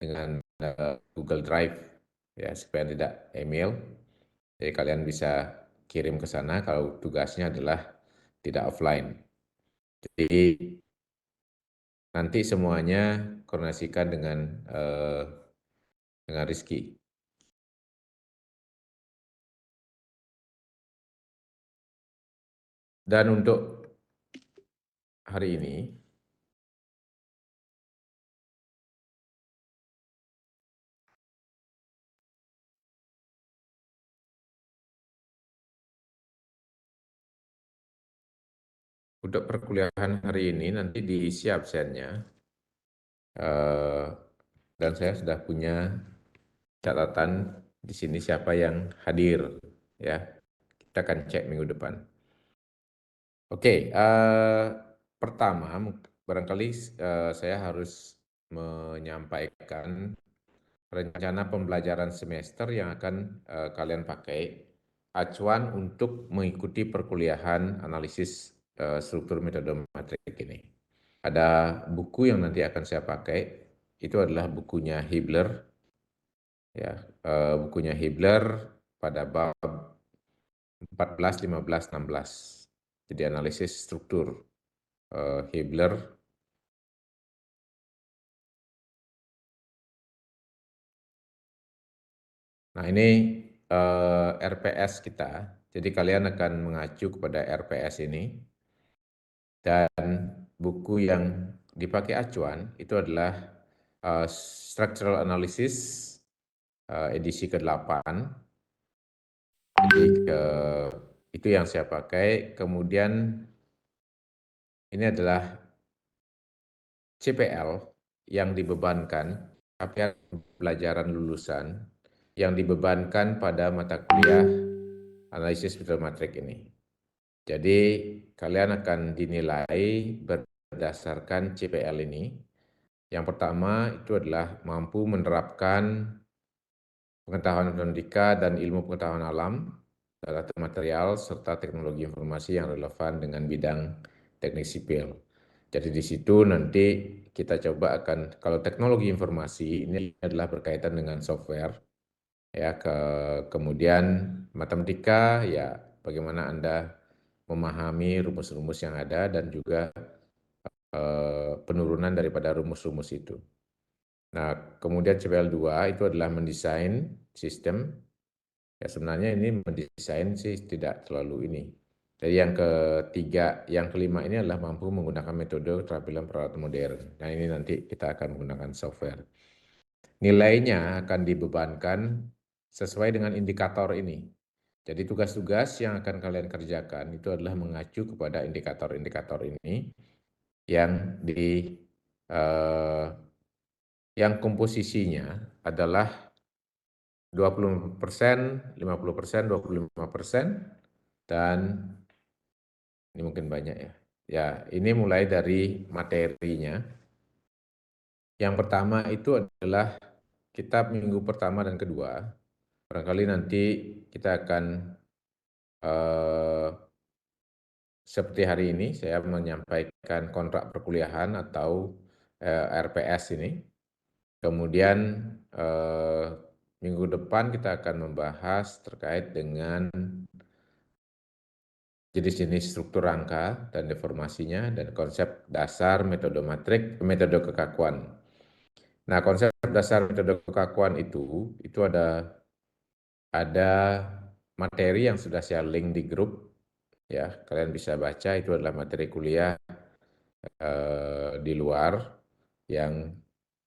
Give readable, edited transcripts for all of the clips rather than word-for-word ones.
dengan Google Drive ya supaya tidak email. Jadi kalian bisa kirim ke sana kalau tugasnya adalah tidak offline. Jadi nanti semuanya koordinasikan dengan Rizky. Dan untuk hari ini, untuk perkuliahan hari ini nanti diisi absennya. Dan saya sudah punya catatan di sini siapa yang hadir. Ya, kita akan cek minggu depan. Oke, pertama barangkali saya harus menyampaikan rencana pembelajaran semester yang akan kalian pakai, acuan untuk mengikuti perkuliahan analisis struktur metode matrik ini. Ada buku yang nanti akan saya pakai, itu adalah bukunya Hibbeler, ya, bukunya Hibbeler pada bab 14, 15, 16. Jadi analisis struktur Hibbeler. Nah, ini RPS kita. Jadi kalian akan mengacu kepada RPS ini. Dan buku yang dipakai acuan itu adalah Structural Analysis edisi ke-8. Jadi itu yang saya pakai. Kemudian ini adalah CPL yang dibebankan, capaian pelajaran lulusan yang dibebankan pada mata kuliah analisis metode matrik ini. Jadi kalian akan dinilai berdasarkan CPL ini. Yang pertama itu adalah mampu menerapkan pengetahuan matematika dan ilmu pengetahuan alam, data material, serta teknologi informasi yang relevan dengan bidang teknik sipil. Jadi di situ nanti kita coba akan, kalau teknologi informasi ini adalah berkaitan dengan software, ya, kemudian matematika, ya bagaimana Anda memahami rumus-rumus yang ada dan juga penurunan daripada rumus-rumus itu. Nah, kemudian CPL 2 itu adalah mendesain sistem. Ya sebenarnya ini mendesain sih tidak terlalu ini. Jadi yang ketiga, yang kelima ini adalah mampu menggunakan metode keterampilan peralatan modern. Nah ini nanti kita akan menggunakan software. Nilainya akan dibebankan sesuai dengan indikator ini. Jadi tugas-tugas yang akan kalian kerjakan itu adalah mengacu kepada indikator-indikator ini yang eh, yang komposisinya adalah 20%, 50%, 25%, dan ini mungkin banyak ya. Ya, ini mulai dari materinya. Yang pertama itu adalah kitab minggu pertama dan kedua. Barangkali nanti kita akan seperti hari ini saya menyampaikan kontrak perkuliahan atau RPS ini. Kemudian minggu depan kita akan membahas terkait dengan jenis-jenis struktur rangka dan deformasinya dan konsep dasar metode matrik, metode kekakuan. Nah, konsep dasar metode kekakuan itu ada materi yang sudah saya link di grup, ya kalian bisa baca, itu adalah materi kuliah di luar yang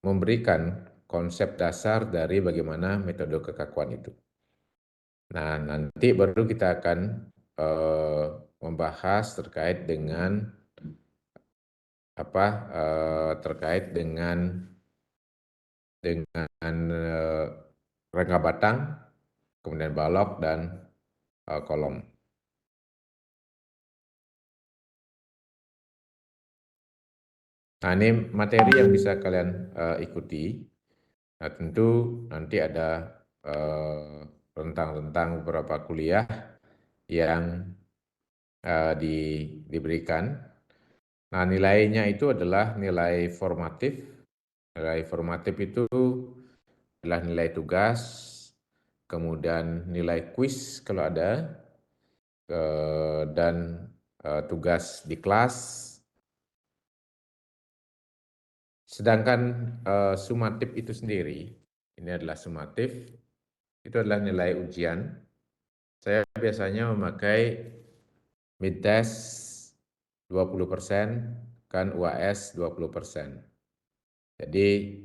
memberikan konsep dasar dari bagaimana metode kekakuan itu. Nah, nanti baru kita akan membahas terkait dengan terkait dengan rangka batang, kemudian balok dan kolom. Nah, ini materi yang bisa kalian ikuti. Nah, tentu nanti ada rentang-rentang beberapa kuliah yang diberikan. Nah, nilainya itu adalah nilai formatif, Nilai formatif itu adalah nilai tugas, kemudian nilai kuis kalau ada, dan tugas di kelas. Sedangkan sumatif itu sendiri, ini adalah sumatif, itu adalah nilai ujian. Saya biasanya memakai mid test 20%, kan UAS 20%. Jadi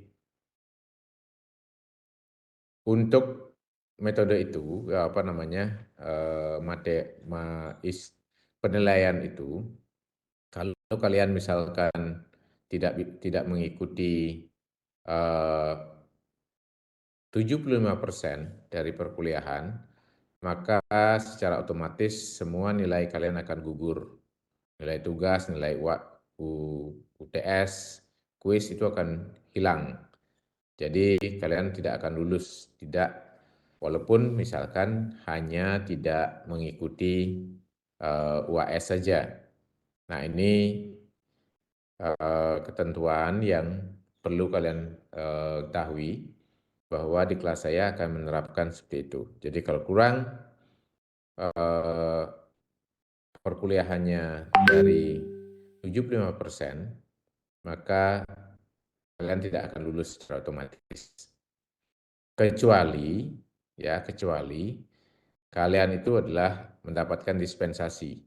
untuk metode itu, apa namanya, penilaian itu, kalau kalian misalkan tidak mengikuti 75% dari perkuliahan, maka secara otomatis semua nilai kalian akan gugur. Nilai tugas, nilai UTS, kuis itu akan hilang. Jadi kalian tidak akan lulus, walaupun misalkan hanya tidak mengikuti UAS saja. Nah, ini ketentuan yang perlu kalian ketahui, bahwa di kelas saya akan menerapkan seperti itu. Jadi kalau kurang perkuliahannya dari 75%, maka kalian tidak akan lulus secara otomatis. Kecuali kalian itu adalah mendapatkan dispensasi.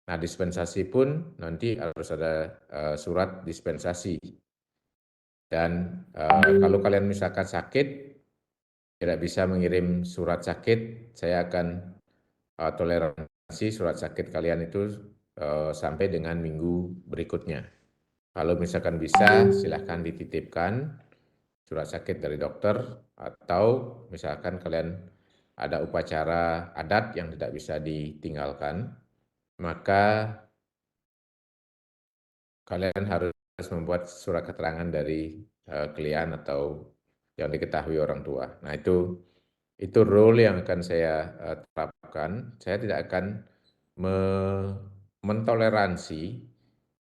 Nah, dispensasi pun nanti harus ada surat dispensasi. Dan kalau kalian misalkan sakit, tidak bisa mengirim surat sakit, saya akan toleransi surat sakit kalian itu sampai dengan minggu berikutnya. Kalau misalkan bisa, silahkan dititipkan surat sakit dari dokter, atau misalkan kalian ada upacara adat yang tidak bisa ditinggalkan, maka kalian harus membuat surat keterangan dari klien atau yang diketahui orang tua. Nah, itu rule yang akan saya terapkan. Saya tidak akan mentoleransi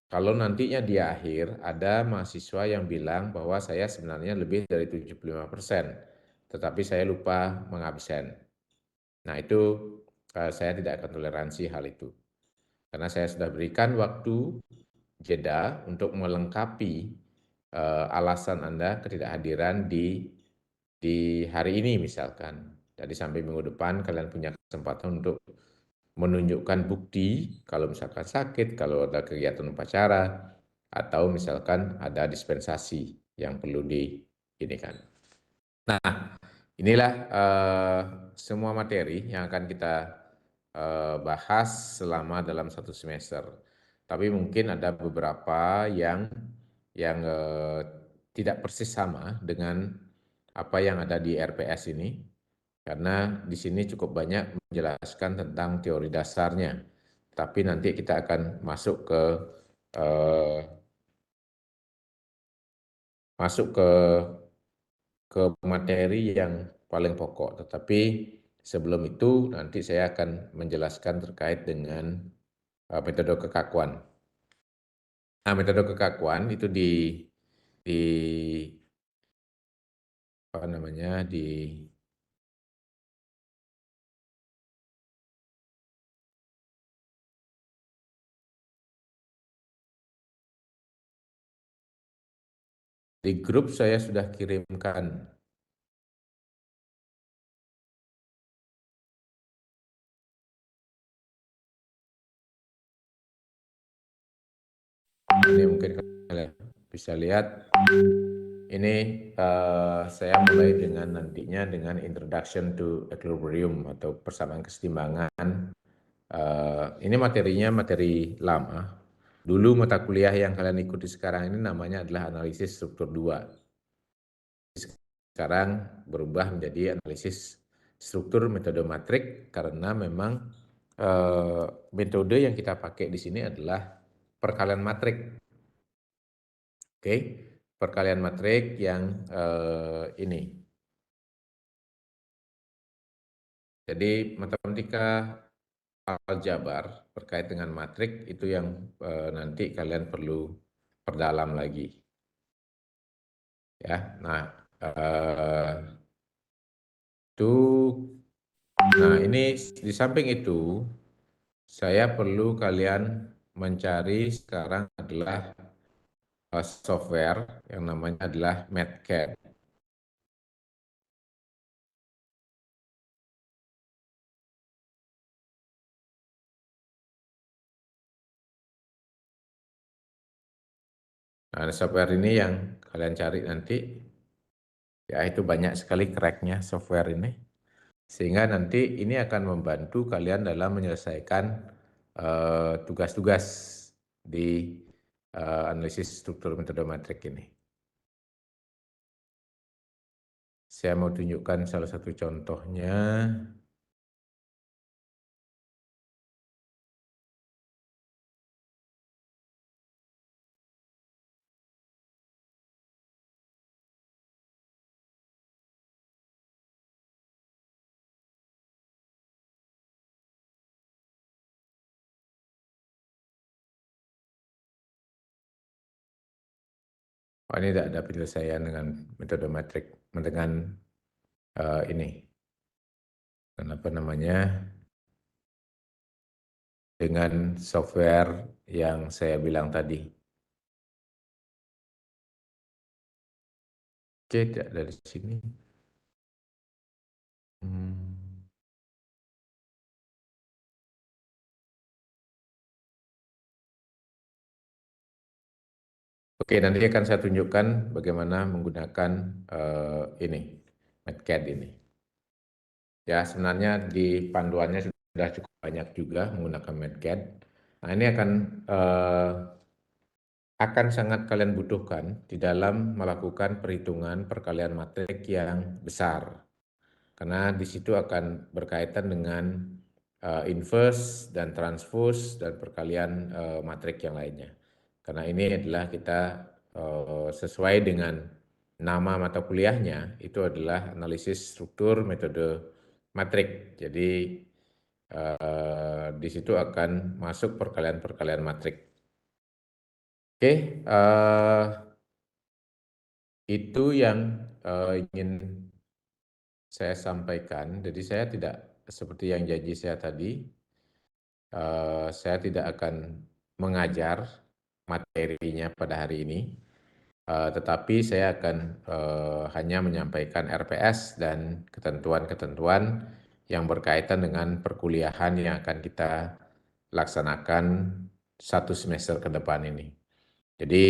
kalau nantinya di akhir ada mahasiswa yang bilang bahwa saya sebenarnya lebih dari 75%, tetapi saya lupa mengabsen. Nah, itu saya tidak akan toleransi hal itu. Karena saya sudah berikan waktu jeda untuk melengkapi alasan Anda ketidakhadiran di hari ini misalkan. Jadi sampai minggu depan kalian punya kesempatan untuk menunjukkan bukti kalau misalkan sakit, kalau ada kegiatan upacara, atau misalkan ada dispensasi yang perlu diinikan. Nah, inilah semua materi yang akan kita bahas selama dalam satu semester. Tapi mungkin ada beberapa yang tidak persis sama dengan apa yang ada di RPS ini, karena di sini cukup banyak menjelaskan tentang teori dasarnya. Tapi nanti kita akan masuk ke eh, masuk ke materi yang paling pokok. Tetapi sebelum itu nanti saya akan menjelaskan terkait dengan metode kekakuan. Nah, metode kekakuan itu di apa namanya di grup saya sudah kirimkan. Ini mungkin kalian bisa lihat. Ini saya mulai dengan nantinya dengan Introduction to Equilibrium atau persamaan kesetimbangan. Ini materinya materi lama. Dulu mata kuliah yang kalian ikuti sekarang ini namanya adalah analisis struktur 2. Sekarang berubah menjadi analisis struktur metode matrik, karena memang metode yang kita pakai di sini adalah perkalian matrik. Oke, perkalian matrik yang ini. Jadi matematika aljabar terkait dengan matrik itu yang nanti kalian perlu perdalam lagi. ya. Nah, itu, nah ini di samping itu saya perlu kalian mencari sekarang adalah software yang namanya adalah MATCAD. Nah, software ini yang kalian cari nanti, ya itu banyak sekali cracknya software ini. Sehingga nanti ini akan membantu kalian dalam menyelesaikan tugas-tugas di analisis struktur metode matrik ini. Saya mau tunjukkan salah satu contohnya. Oh, ini tidak ada penyelesaian dengan metode matrik, dengan ini, dan apa namanya, dengan software yang saya bilang tadi. Oke, tidak dari sini. Hmm. Oke, nanti akan saya tunjukkan bagaimana menggunakan ini, MATCAD ini. Ya, sebenarnya di panduannya sudah cukup banyak juga menggunakan MATCAD. Nah, ini akan sangat kalian butuhkan di dalam melakukan perhitungan perkalian matrik yang besar. Karena di situ akan berkaitan dengan inverse dan transpose dan perkalian matrik yang lainnya. Karena ini adalah kita sesuai dengan nama mata kuliahnya, itu adalah analisis struktur metode matrik. Jadi di situ akan masuk perkalian-perkalian matrik. Oke, itu yang ingin saya sampaikan. Jadi saya tidak seperti yang janji saya tadi, saya tidak akan mengajar materinya pada hari ini, tetapi saya akan hanya menyampaikan RPS dan ketentuan-ketentuan yang berkaitan dengan perkuliahan yang akan kita laksanakan satu semester ke depan ini. Jadi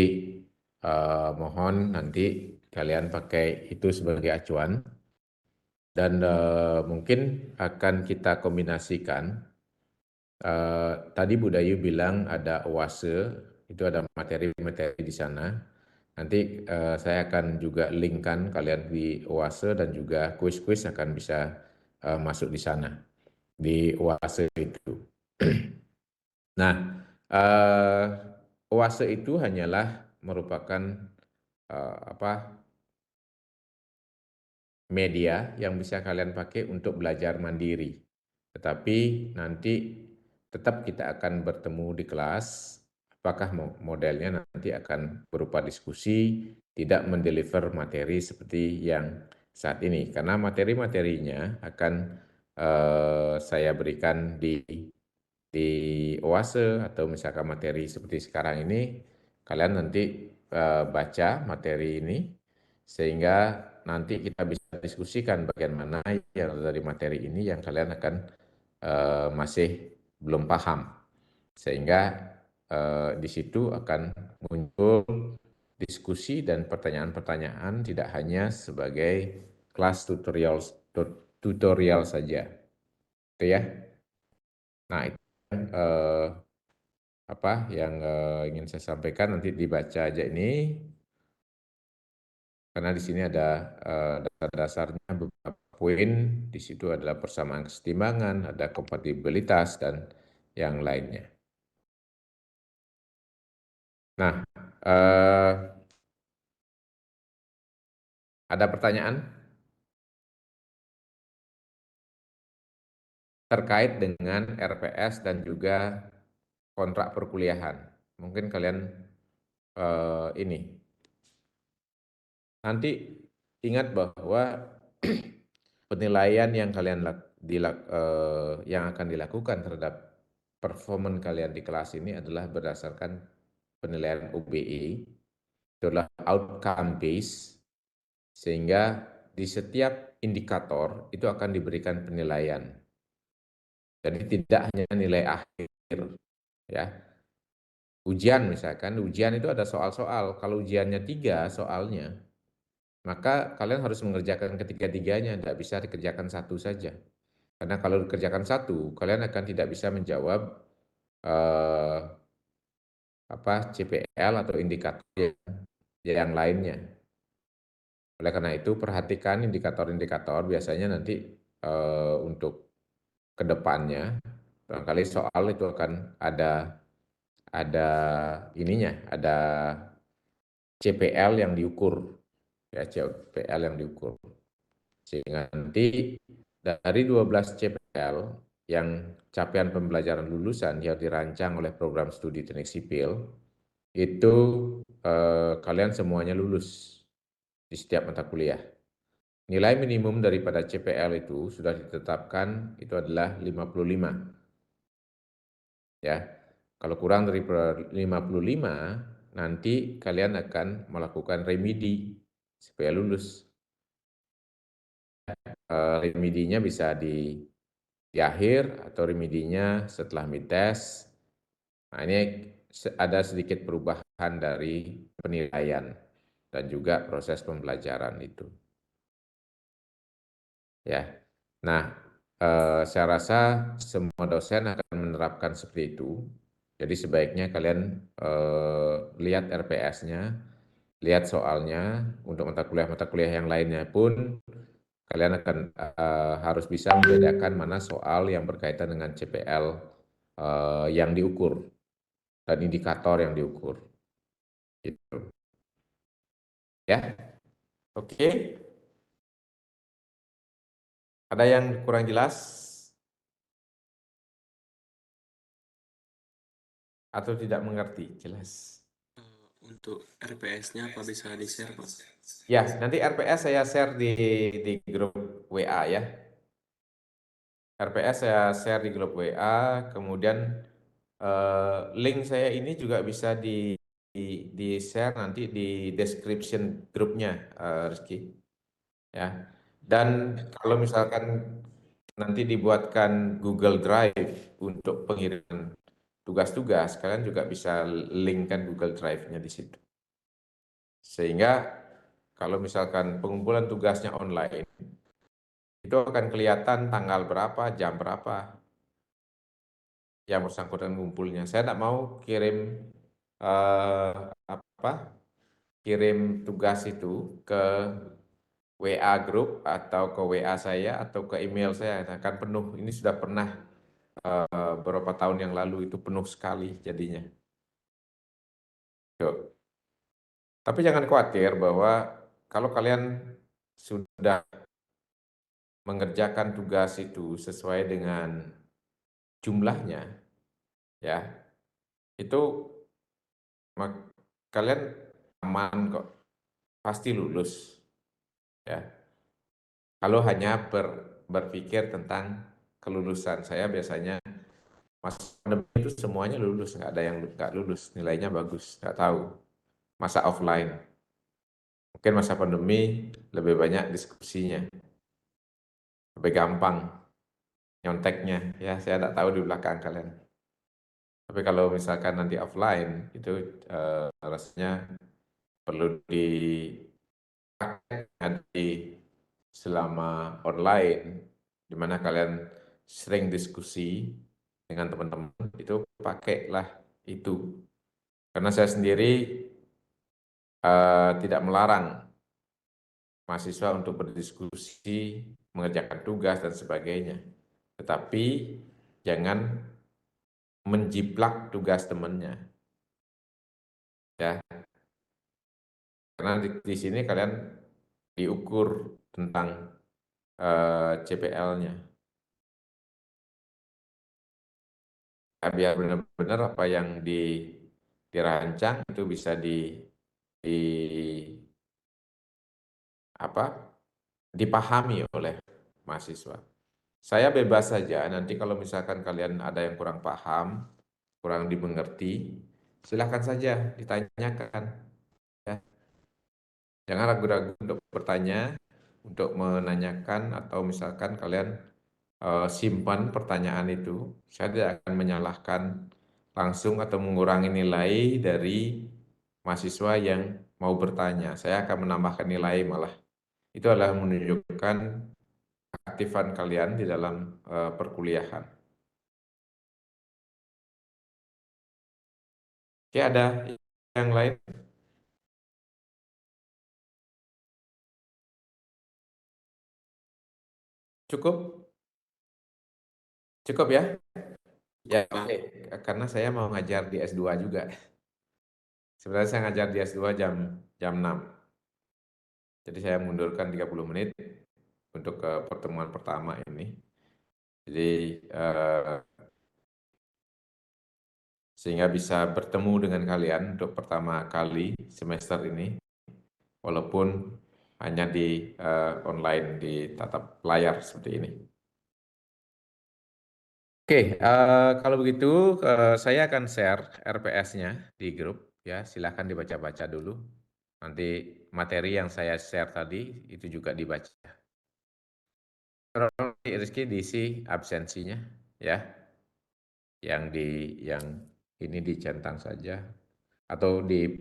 mohon nanti kalian pakai itu sebagai acuan dan mungkin akan kita kombinasikan. Tadi Bu Dayu bilang ada OASE, itu ada materi-materi di sana. Nanti saya akan juga linkkan kalian di OASE dan juga kuis-kuis akan bisa masuk di sana, di OASE itu. Nah, OASE itu hanyalah merupakan apa, media yang bisa kalian pakai untuk belajar mandiri. Tetapi nanti tetap kita akan bertemu di kelas, apakah modelnya nanti akan berupa diskusi, tidak mendeliver materi seperti yang saat ini. Karena materi-materinya akan saya berikan di OASE atau misalkan materi seperti sekarang ini, kalian nanti baca materi ini sehingga nanti kita bisa diskusikan bagian mana yang dari materi ini yang kalian akan masih belum paham. Sehingga di situ akan muncul diskusi dan pertanyaan-pertanyaan tidak hanya sebagai kelas tutorial saja. Oke ya. Nah, itu apa yang ingin saya sampaikan, nanti dibaca aja ini. Karena di sini ada dasar-dasarnya beberapa poin, di situ adalah persamaan kesetimbangan, ada kompatibilitas, dan yang lainnya. Nah, ada pertanyaan terkait dengan RPS dan juga kontrak perkuliahan. Mungkin kalian ini nanti ingat bahwa penilaian yang yang akan dilakukan terhadap performan kalian di kelas ini adalah berdasarkan penilaian OBE, itu adalah outcome based, sehingga di setiap indikator itu akan diberikan penilaian. Jadi tidak hanya nilai akhir, ya. Ujian misalkan, ujian itu ada soal-soal. Kalau ujiannya 3 soalnya, maka kalian harus mengerjakan ketiga-tiganya, tidak bisa dikerjakan satu saja. Karena kalau dikerjakan satu, kalian akan tidak bisa menjawab eh, CPL atau indikator yang lainnya. Oleh karena itu, perhatikan indikator-indikator biasanya nanti untuk kedepannya, barangkali soal itu akan ada ininya, ada CPL yang diukur, ya CPL yang diukur. Sehingga nanti dari 12 CPL yang capaian pembelajaran lulusan yang dirancang oleh program studi teknik sipil, itu kalian semuanya lulus di setiap mata kuliah. Nilai minimum daripada CPL itu sudah ditetapkan itu adalah 55. Ya. Kalau kurang dari 55, nanti kalian akan melakukan remedi supaya lulus. Remedinya bisa di akhir atau remedinya setelah mid-test. Nah, ini ada sedikit perubahan dari penilaian dan juga proses pembelajaran itu. Ya. Nah, saya rasa semua dosen akan menerapkan seperti itu. Jadi sebaiknya kalian lihat RPS-nya, lihat soalnya, untuk mata kuliah yang lainnya pun kalian akan harus bisa membedakan mana soal yang berkaitan dengan CPL yang diukur dan indikator yang diukur. Gitu. Ya, oke. Ada yang kurang jelas atau tidak mengerti? Jelas. Untuk RPS-nya apa bisa di-share, Pak? Ya, nanti RPS saya share di grup WA ya. RPS saya share di grup WA, kemudian link saya ini juga bisa di share nanti di description grupnya, Rizky. Ya. Dan kalau misalkan nanti dibuatkan Google Drive untuk pengiriman tugas-tugas, kalian juga bisa linkkan Google Drive-nya di situ. Sehingga kalau misalkan pengumpulan tugasnya online, itu akan kelihatan tanggal berapa, jam berapa yang bersangkutan ngumpulnya. Saya tidak mau kirim eh, apa kirim tugas itu ke WA grup atau ke WA saya atau ke email saya akan penuh. Ini sudah pernah beberapa tahun yang lalu itu penuh sekali jadinya. Yuk. Tapi jangan khawatir bahwa kalau kalian sudah mengerjakan tugas itu sesuai dengan jumlahnya, ya itu kalian aman kok, pasti lulus, ya. Kalau hanya berpikir tentang kelulusan, saya biasanya masa pandemi itu semuanya lulus, nggak ada yang nggak lulus, nilainya bagus, nggak tahu. Masa offline, mungkin masa pandemi lebih banyak diskusinya, lebih gampang nyonteknya, ya saya tidak tahu di belakang kalian. Tapi kalau misalkan nanti offline, itu rasanya perlu di selama online, di mana kalian sering diskusi dengan teman-teman, itu pakailah itu. Karena saya sendiri tidak melarang mahasiswa untuk berdiskusi, mengerjakan tugas, dan sebagainya. Tetapi jangan menjiplak tugas temannya. Ya, karena di sini kalian diukur tentang CPL-nya. Ya, biar benar-benar apa yang dirancang itu bisa di dipahami oleh mahasiswa. Saya bebas saja, nanti kalau misalkan kalian ada yang kurang paham, kurang dimengerti, silahkan saja ditanyakan. Ya. Jangan ragu-ragu untuk bertanya, untuk menanyakan, atau misalkan kalian simpan pertanyaan itu. Saya tidak akan menyalahkan langsung atau mengurangi nilai dari mahasiswa yang mau bertanya. Saya akan menambahkan nilai malah. Itu adalah menunjukkan keaktifan kalian di dalam perkuliahan. Oke, ada yang lain? Cukup? Cukup ya? Ya, Pak. oke. Karena saya mau ngajar di S2 juga. Sebenarnya saya ngajar di S2 jam 6. Jadi saya mundurkan 30 menit untuk ke pertemuan pertama ini. Jadi sehingga bisa bertemu dengan kalian untuk pertama kali semester ini, walaupun hanya di online, di tatap layar seperti ini. Oke, kalau begitu saya akan share RPS-nya di grup, ya. Silahkan dibaca-baca dulu. Nanti materi yang saya share tadi itu juga dibaca. Tolong Rizky diisi absensinya, ya. Yang ini dicentang saja, atau di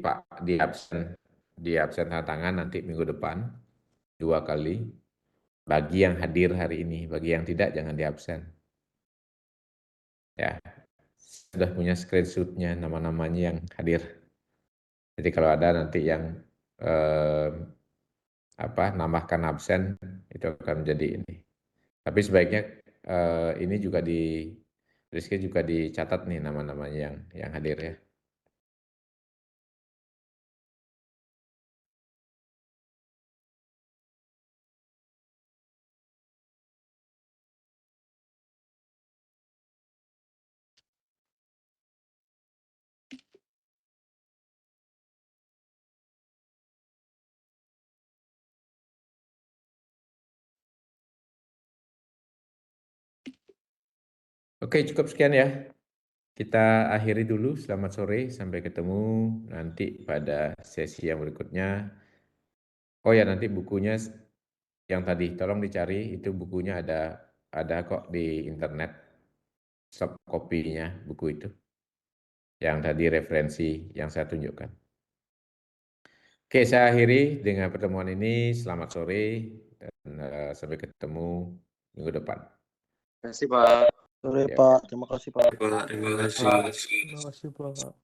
absen tanda tangan nanti minggu depan 2 kali. Bagi yang hadir hari ini, bagi yang tidak jangan di absen. Ya, sudah punya screenshotnya nama-namanya yang hadir. Jadi kalau ada nanti yang nambahkan absen itu akan menjadi ini. Tapi sebaiknya ini juga Rizky juga dicatat nih nama-namanya yang hadir ya. Oke, cukup sekian ya. Kita akhiri dulu. Selamat sore, sampai ketemu nanti pada sesi yang berikutnya. Oh ya, nanti bukunya yang tadi tolong dicari, itu bukunya ada kok di internet, soft copy-nya buku itu. Yang tadi referensi yang saya tunjukkan. Oke, saya akhiri dengan pertemuan ini. Selamat sore dan sampai ketemu minggu depan. Terima kasih Pak. Sore Ya. Pak, terima kasih Pak. Terima kasih. Terima kasih Pak.